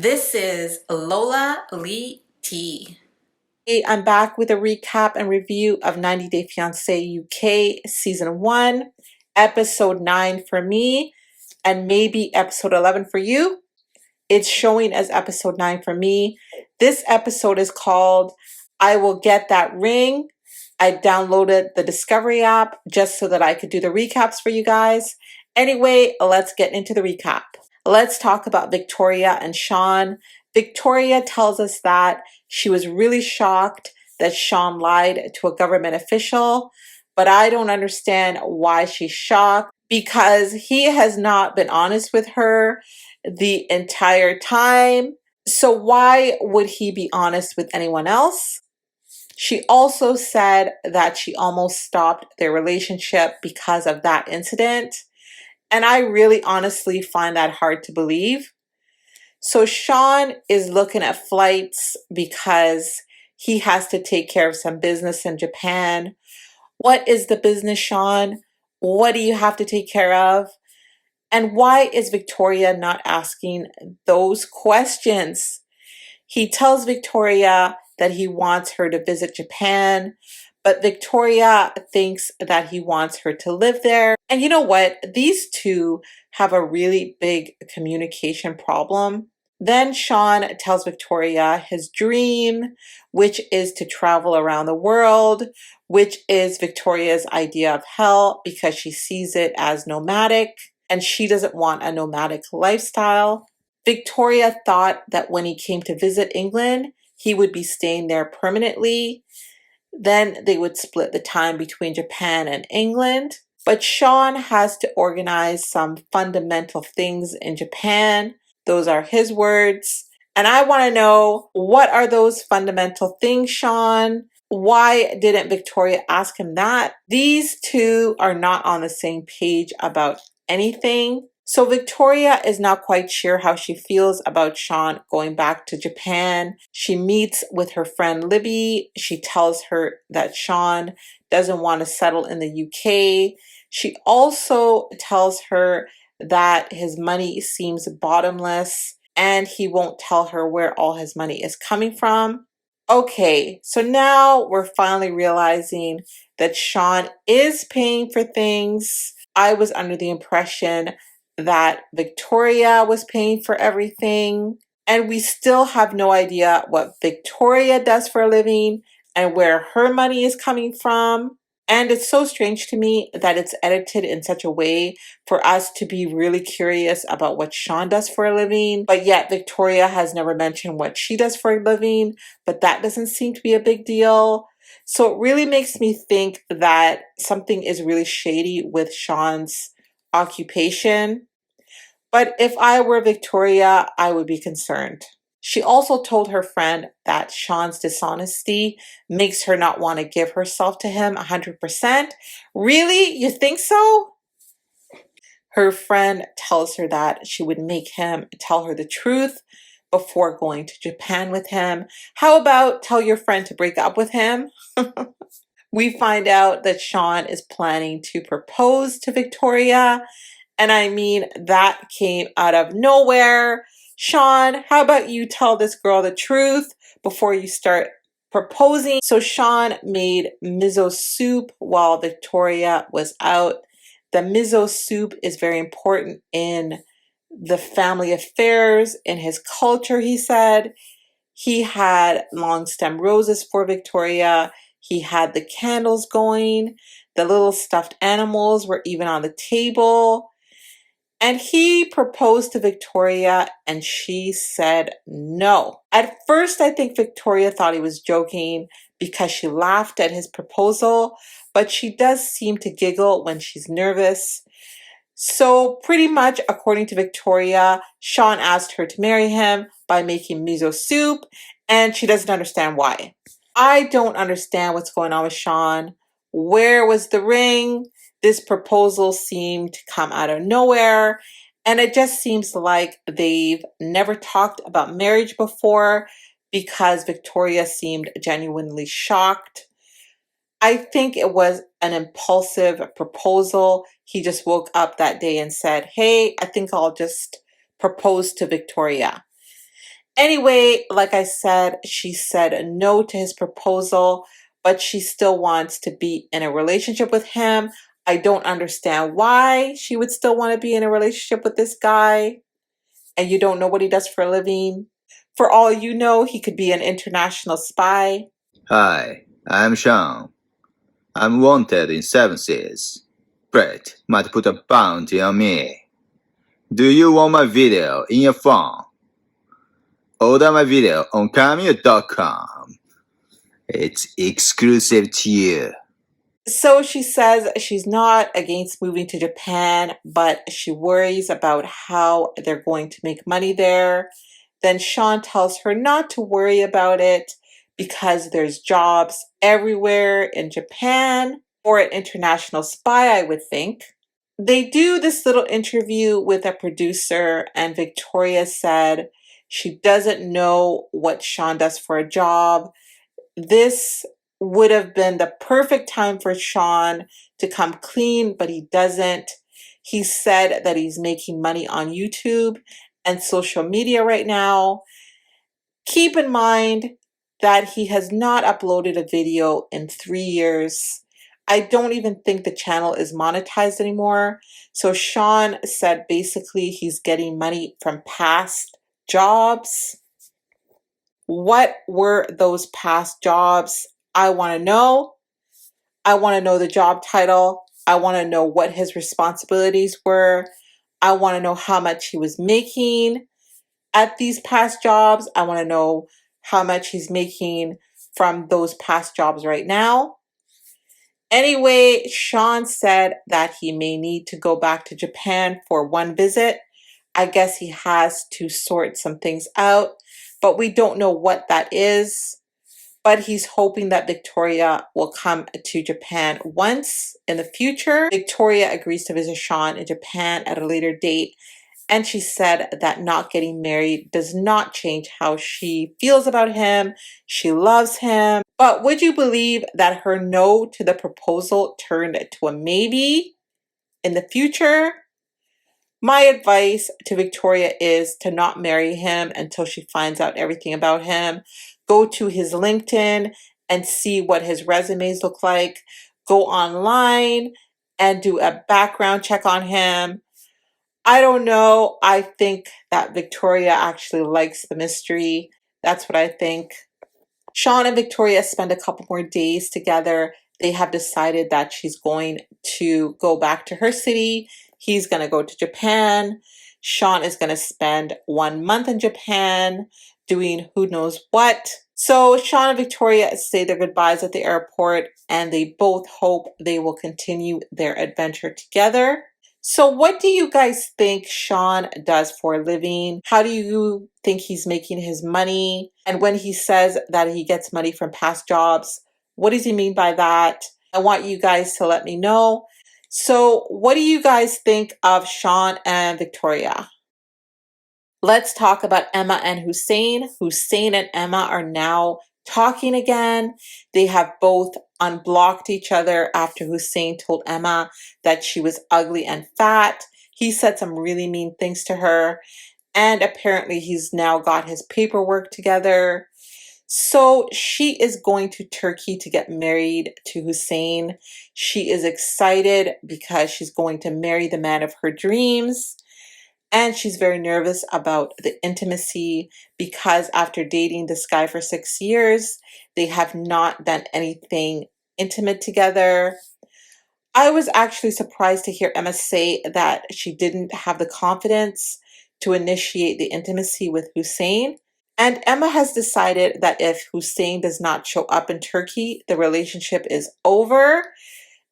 This is Lola Lee T. Hey, I'm back with a recap and review of 90 Day Fiance UK Season 1, Episode 9 for me, and maybe Episode 11 for you. It's showing as Episode 9 for me. This episode is called I Will Get That Ring. I downloaded the Discovery app just so that I could do the recaps for you guys. Anyway, let's get into the recap. Let's talk about Victoria and Shaun. Victoria tells us that she was really shocked that Shaun lied to a government official, but I don't understand why she's shocked because he has not been honest with her the entire time. So why would he be honest with anyone else? She also said that she almost stopped their relationship because of that incident. And I really honestly find that hard to believe. So Shaun is looking at flights because he has to take care of some business in Japan. What is the business, Shaun? What do you have to take care of? And why is Victoria not asking those questions? He tells Victoria that he wants her to visit Japan, but Victoria thinks that he wants her to live there. And you know what? These two have a really big communication problem. Then Shaun tells Victoria his dream, which is to travel around the world, which is Victoria's idea of hell because she sees it as nomadic and she doesn't want a nomadic lifestyle. Victoria thought that when he came to visit England, he would be staying there permanently. Then they would split the time between Japan and England. But Shaun has to organize some fundamental things in Japan. Those are his words. And I want to know, what are those fundamental things, Shaun? Why didn't Victoria ask him that? These two are not on the same page about anything. So Victoria is not quite sure how she feels about Shaun going back to Japan. She meets with her friend Libby. She tells her that Shaun doesn't want to settle in the UK. She also tells her that his money seems bottomless and he won't tell her where all his money is coming from. Okay, so now we're finally realizing that Shaun is paying for things. I was under the impression that Victoria was paying for everything, and we still have no idea what Victoria does for a living and where her money is coming from. And it's so strange to me that it's edited in such a way for us to be really curious about what Shaun does for a living, but yet Victoria has never mentioned what she does for a living, but that doesn't seem to be a big deal. So it really makes me think that something is really shady with Shaun's occupation. But if I were Victoria, I would be concerned. She also told her friend that Shaun's dishonesty makes her not want to give herself to him 100%. Really? You think so? Her friend tells her that she would make him tell her the truth before going to Japan with him. How about tell your friend to break up with him? We find out that Shaun is planning to propose to Victoria. And I mean, that came out of nowhere. Shaun, how about you tell this girl the truth before you start proposing? So Shaun made miso soup while Victoria was out. The miso soup is very important in the family affairs, in his culture, he said. He had long stem roses for Victoria. He had the candles going. The little stuffed animals were even on the table. And he proposed to Victoria and she said no. At first, I think Victoria thought he was joking because she laughed at his proposal, but she does seem to giggle when she's nervous. So pretty much, according to Victoria, Shaun asked her to marry him by making miso soup, and she doesn't understand why. I don't understand what's going on with Shaun. Where was the ring? This proposal seemed to come out of nowhere, and it just seems like they've never talked about marriage before because Victoria seemed genuinely shocked. I think it was an impulsive proposal. He just woke up that day and said, hey, I think I'll just propose to Victoria. Anyway, like I said, she said no to his proposal, but she still wants to be in a relationship with him. I don't understand why she would still want to be in a relationship with this guy, and you don't know what he does for a living. For all you know, he could be an international spy. Hi, I'm Shaun. I'm wanted in 7 seas. Brett might put a bounty on me. Do you want my video in your phone? Order my video on cameo.com. It's exclusive to you. So she says she's not against moving to Japan, but she worries about how they're going to make money there. Then Shaun tells her not to worry about it because there's jobs everywhere in Japan, or an international spy, I would think. They do this little interview with a producer, and Victoria said she doesn't know what Shaun does for a job. This would have been the perfect time for Shaun to come clean, but he doesn't. He said that he's making money on YouTube and social media right now. Keep in mind that he has not uploaded a video in 3 years. I don't even think the channel is monetized anymore. So Shaun said basically he's getting money from past jobs. What were those past jobs? I want to know. I want to know the job title. I want to know what his responsibilities were. I want to know how much he was making at these past jobs. I want to know how much he's making from those past jobs right now. Anyway, Shaun said that he may need to go back to Japan for one visit. I guess he has to sort some things out, but we don't know what that is. But he's hoping that Victoria will come to Japan once in the future. Victoria agrees to visit Shaun in Japan at a later date, and she said that not getting married does not change how she feels about him. She loves him. But would you believe that her no to the proposal turned to a maybe in the future? My advice to Victoria is to not marry him until she finds out everything about him. Go to his LinkedIn and see what his resumes look like. Go online and do a background check on him. I don't know. I think that Victoria actually likes the mystery. That's what I think. Shaun and Victoria spend a couple more days together. They have decided that she's going to go back to her city. He's going to go to Japan. Shaun is going to spend 1 month in Japan doing who knows what. So Shaun and Victoria say their goodbyes at the airport, and they both hope they will continue their adventure together. So what do you guys think Shaun does for a living? How do you think he's making his money? And when he says that he gets money from past jobs, what does he mean by that? I want you guys to let me know. So what do you guys think of Shaun and Victoria? Let's talk about Emma and Hussein. Hussein and Emma are now talking again. They have both unblocked each other after Hussein told Emma that she was ugly and fat. He said some really mean things to her, and apparently he's now got his paperwork together. So she is going to Turkey to get married to Hussein. She is excited because she's going to marry the man of her dreams. And she's very nervous about the intimacy because after dating this guy for 6 years, they have not done anything intimate together. I was actually surprised to hear Emma say that she didn't have the confidence to initiate the intimacy with Hussein. And Emma has decided that if Hussein does not show up in Turkey, the relationship is over.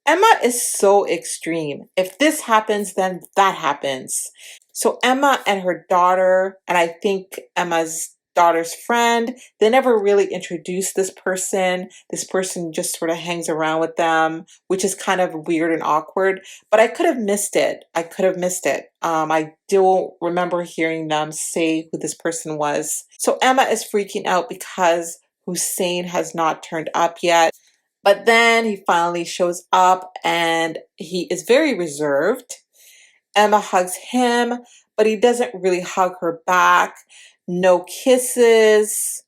Emma is so extreme. If this happens, then that happens. So Emma and her daughter, and I think Emma's daughter's friend, they never really introduced this person. This person just sort of hangs around with them, which is kind of weird and awkward. But I could have missed it. I don't remember hearing them say who this person was. So Emma is freaking out because Hussein has not turned up yet. But then he finally shows up and he is very reserved. Emma hugs him, but he doesn't really hug her back. No kisses.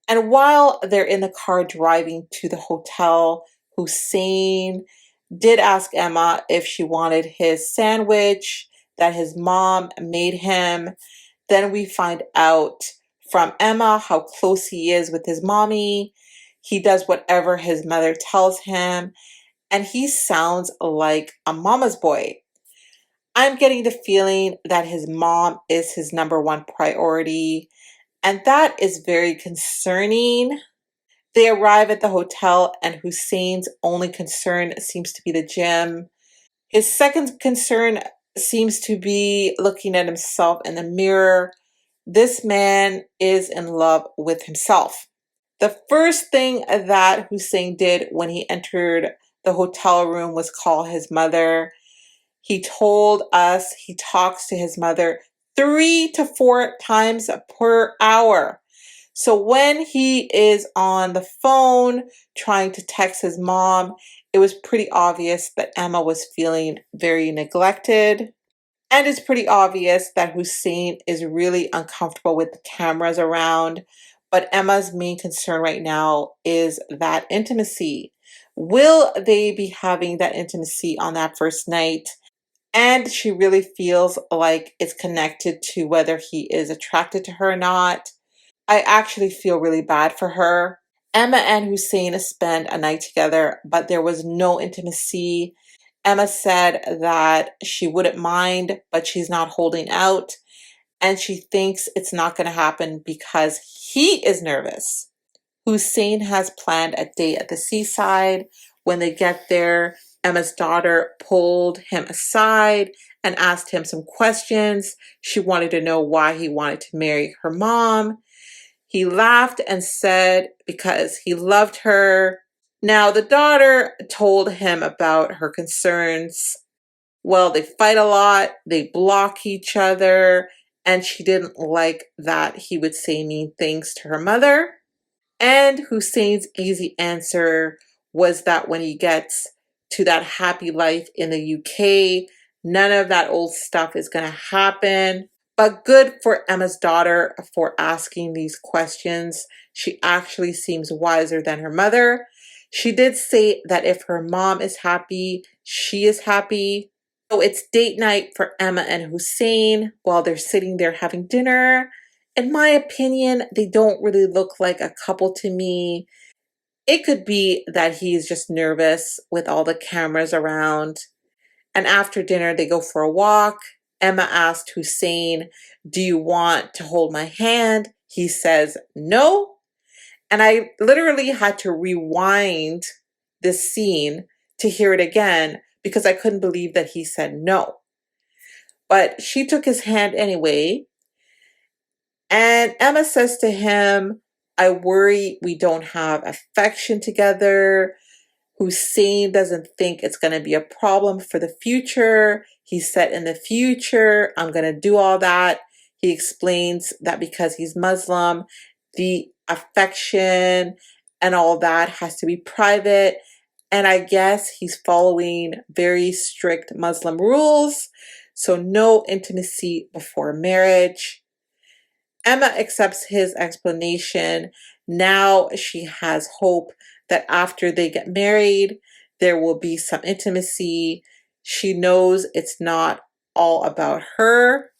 And while they're in the car driving to the hotel, Hussein did ask Emma if she wanted his sandwich that his mom made him. Then we find out from Emma how close he is with his mommy. He does whatever his mother tells him, and he sounds like a mama's boy. I'm getting the feeling that his mom is his number one priority, and that is very concerning. They arrive at the hotel, and Hussein's only concern seems to be the gym. His second concern seems to be looking at himself in the mirror. This man is in love with himself. The first thing that Hussein did when he entered the hotel room was call his mother. He told us he talks to his mother 3 to 4 times per hour. So when he is on the phone trying to text his mom, it was pretty obvious that Emma was feeling very neglected. And it's pretty obvious that Hussein is really uncomfortable with the cameras around. But Emma's main concern right now is that intimacy. Will they be having that intimacy on that first night? And she really feels like it's connected to whether he is attracted to her or not. I actually feel really bad for her. Emma and Hussein spend a night together, but there was no intimacy. Emma said that she wouldn't mind, but she's not holding out. And she thinks it's not going to happen because he is nervous. Hussein has planned a date at the seaside. When they get there, Emma's daughter pulled him aside and asked him some questions. She wanted to know why he wanted to marry her mom. He laughed and said because he loved her. Now, the daughter told him about her concerns. Well, they fight a lot, they block each other, and she didn't like that he would say mean things to her mother. And Hussein's easy answer was that when he gets to that happy life in the UK, none of that old stuff is going to happen. But good for Emma's daughter for asking these questions. She actually seems wiser than her mother. She did say that if her mom is happy, she is happy. So it's date night for Emma and Hussein while they're sitting there having dinner. In my opinion, they don't really look like a couple to me. It could be that he's just nervous with all the cameras around. And after dinner, they go for a walk. Emma asked Hussein, "Do you want to hold my hand?" He says, "No." And I literally had to rewind this scene to hear it again because I couldn't believe that he said no. But she took his hand anyway. And Emma says to him, "I worry we don't have affection together." Hussein doesn't think it's going to be a problem for the future. He said, "In the future, I'm going to do all that." He explains that because he's Muslim, the affection and all that has to be private. And I guess he's following very strict Muslim rules. So no intimacy before marriage. Emma accepts his explanation. Now she has hope that after they get married, there will be some intimacy. She knows it's not all about her.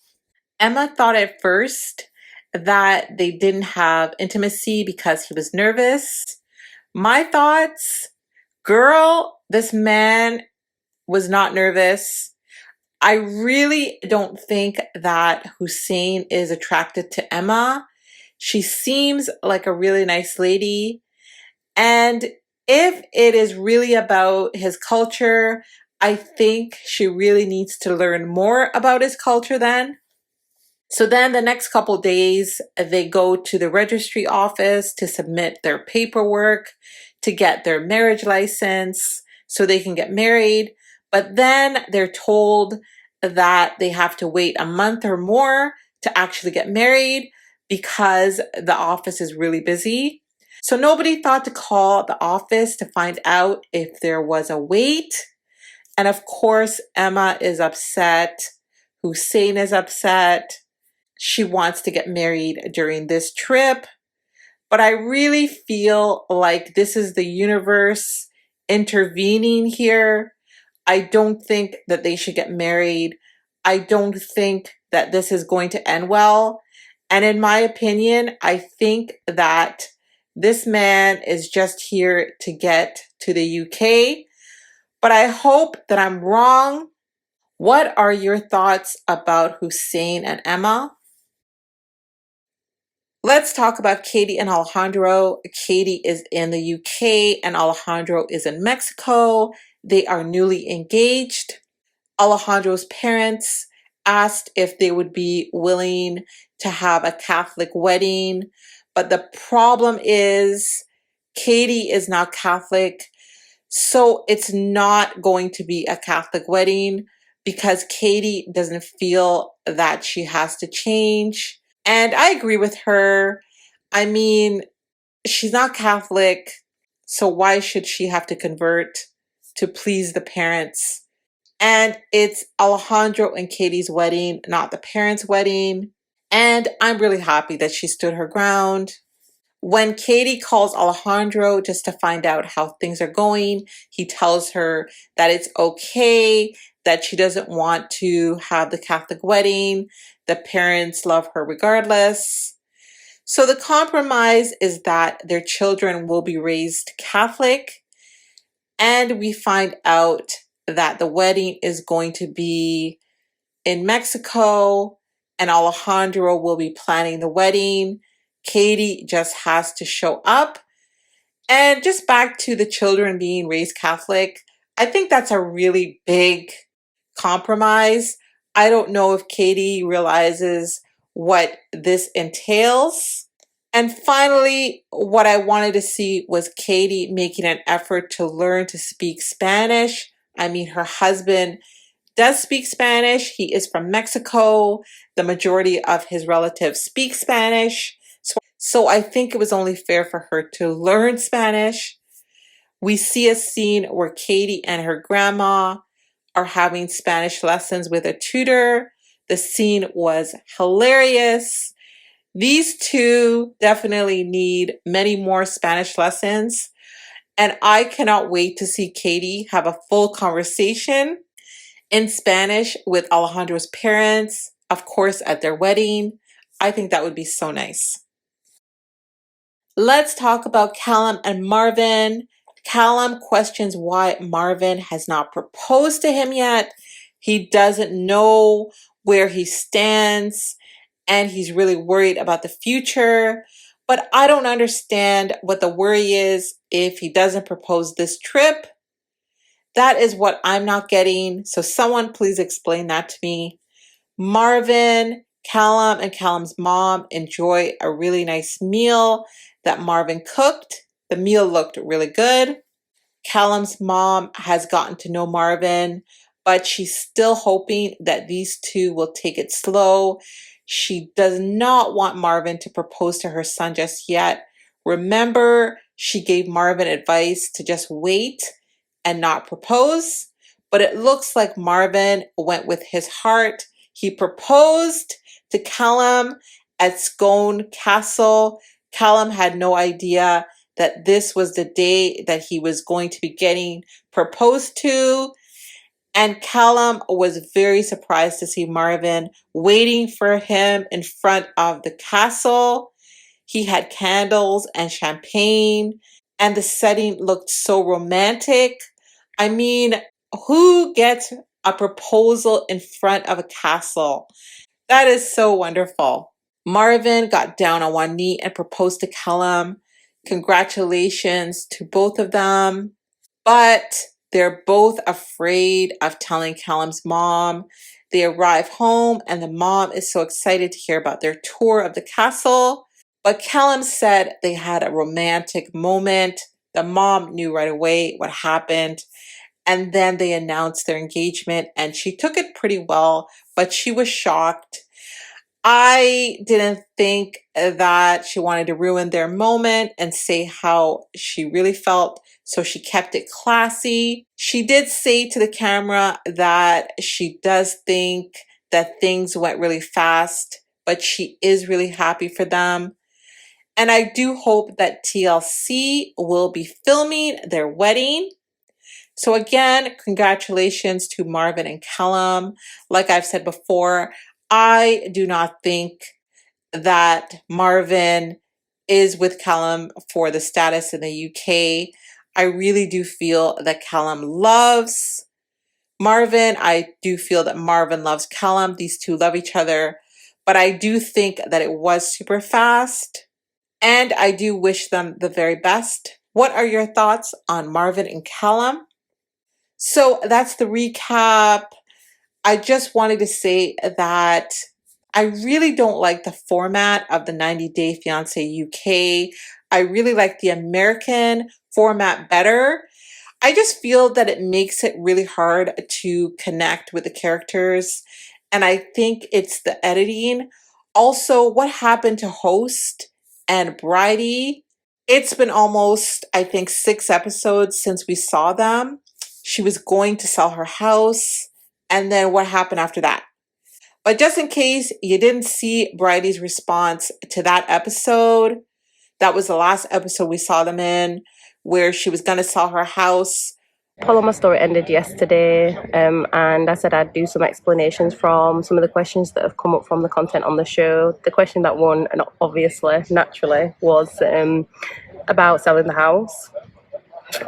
Emma thought at first that they didn't have intimacy because he was nervous. My thoughts, girl, this man was not nervous. I really don't think that Hussein is attracted to Emma. She seems like a really nice lady. And if it is really about his culture, I think she really needs to learn more about his culture then. So then the next couple days, they go to the registry office to submit their paperwork, to get their marriage license so they can get married. But then they're told that they have to wait a month or more to actually get married because the office is really busy. So nobody thought to call the office to find out if there was a wait. And of course, Emma is upset. Hussein is upset. She wants to get married during this trip. But I really feel like this is the universe intervening here. I don't think that they should get married. I don't think that this is going to end well. And in my opinion, I think that this man is just here to get to the UK. But I hope that I'm wrong. What are your thoughts about Hussein and Emma? Let's talk about Kadie and Alejandro. Kadie is in the UK and Alejandro is in Mexico. They are newly engaged. Alejandro's parents asked if they would be willing to have a Catholic wedding, but the problem is Kadie is not Catholic, so it's not going to be a Catholic wedding because Kadie doesn't feel that she has to change. And I agree with her. I mean, she's not Catholic, so why should she have to convert to please the parents? And it's Alejandro and Kadie's wedding, not the parents' wedding. And I'm really happy that she stood her ground. When Kadie calls Alejandro just to find out how things are going, he tells her that it's okay, that she doesn't want to have the Catholic wedding. The parents love her regardless. So the compromise is that their children will be raised Catholic. And we find out that the wedding is going to be in Mexico and Alejandro will be planning the wedding. Kadie just has to show up. And just back to the children being raised Catholic, I think that's a really big compromise. I don't know if Kadie realizes what this entails. And finally, what I wanted to see was Kadie making an effort to learn to speak Spanish. I mean, her husband does speak Spanish. He is from Mexico. The majority of his relatives speak Spanish. So I think it was only fair for her to learn Spanish. We see a scene where Kadie and her grandma are having Spanish lessons with a tutor. The scene was hilarious. These two definitely need many more Spanish lessons. And I cannot wait to see Kadie have a full conversation in Spanish with Alejandro's parents, of course, at their wedding. I think that would be so nice. Let's talk about Callum and Marvin. Callum questions why Marvin has not proposed to him yet. He doesn't know where he stands and he's really worried about the future. But I don't understand what the worry is if he doesn't propose this trip. That is what I'm not getting. So someone please explain that to me. Marvin, Callum, and Callum's mom enjoy a really nice meal that Marvin cooked. The meal looked really good. Callum's mom has gotten to know Marvin, but she's still hoping that these two will take it slow. She does not want Marvin to propose to her son just yet. Remember, she gave Marvin advice to just wait and not propose, but it looks like Marvin went with his heart. He proposed to Callum at Scone Castle. Callum had no idea that this was the day that he was going to be getting proposed to. And Callum was very surprised to see Marvin waiting for him in front of the castle. He had candles and champagne, and the setting looked so romantic. I mean, who gets a proposal in front of a castle? That is so wonderful. Marvin got down on one knee and proposed to Callum. Congratulations to both of them. But they're both afraid of telling Callum's mom. They arrive home and the mom is so excited to hear about their tour of the castle. But Callum said they had a romantic moment. The mom knew right away what happened. And then they announced their engagement and she took it pretty well, but she was shocked. I didn't think that she wanted to ruin their moment and say how she really felt, so she kept it classy. She did say to the camera that she does think that things went really fast, but she is really happy for them. And I do hope that TLC will be filming their wedding. So again, congratulations to Marvin and Callum. Like I've said before, I do not think that Marvin is with Callum for the status in the UK. I really do feel that Callum loves Marvin. I do feel that Marvin loves Callum. These two love each other. But I do think that it was super fast. And I do wish them the very best. What are your thoughts on Marvin and Callum? So that's the recap. I just wanted to say that I really don't like the format of the 90 Day Fiance UK. I really like the American format better. I just feel that it makes it really hard to connect with the characters. And I think it's the editing. Also, what happened to Host and Bridie? It's been almost, I think, 6 episodes since we saw them. She was going to sell her house. And then what happened after that? But just in case you didn't see Bridie's response to that episode, that was the last episode we saw them in, where she was going to sell her house. Follow My Story ended yesterday, and I said I'd do some explanations from some of the questions that have come up from the content on the show. The question that won, and obviously, naturally, was about selling the house.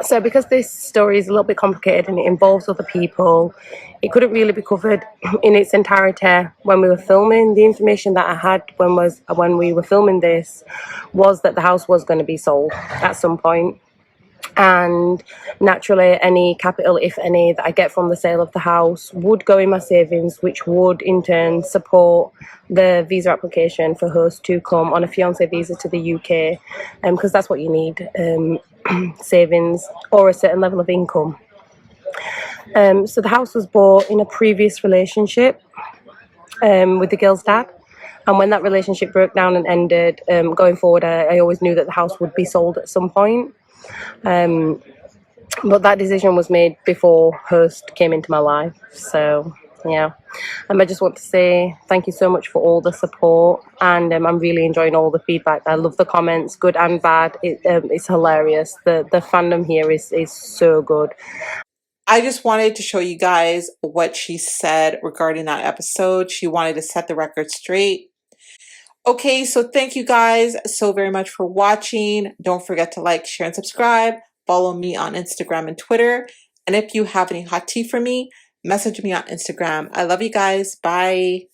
So because this story is a little bit complicated and it involves other people, it couldn't really be covered in its entirety when we were filming. The information that I had when we were filming this was that the house was going to be sold at some point. And naturally, any capital, if any, that I get from the sale of the house would go in my savings, which would in turn support the visa application for Host to come on a fiance visa to the UK, because that's what you need, savings or a certain level of income. So the house was bought in a previous relationship with the girl's dad. And when that relationship broke down and ended, going forward, I always knew that the house would be sold at some point. But that decision was made before Host came into my life. So, yeah. I just want to say thank you so much for all the support. And I'm really enjoying all the feedback. I love the comments, good and bad. It's hilarious. The fandom here is so good. I just wanted to show you guys what she said regarding that episode. She wanted to set the record straight. Okay, so thank you guys so very much for watching. Don't forget to like, share, and subscribe. Follow me on Instagram and Twitter. And if you have any hot tea for me, message me on Instagram. I love you guys. Bye.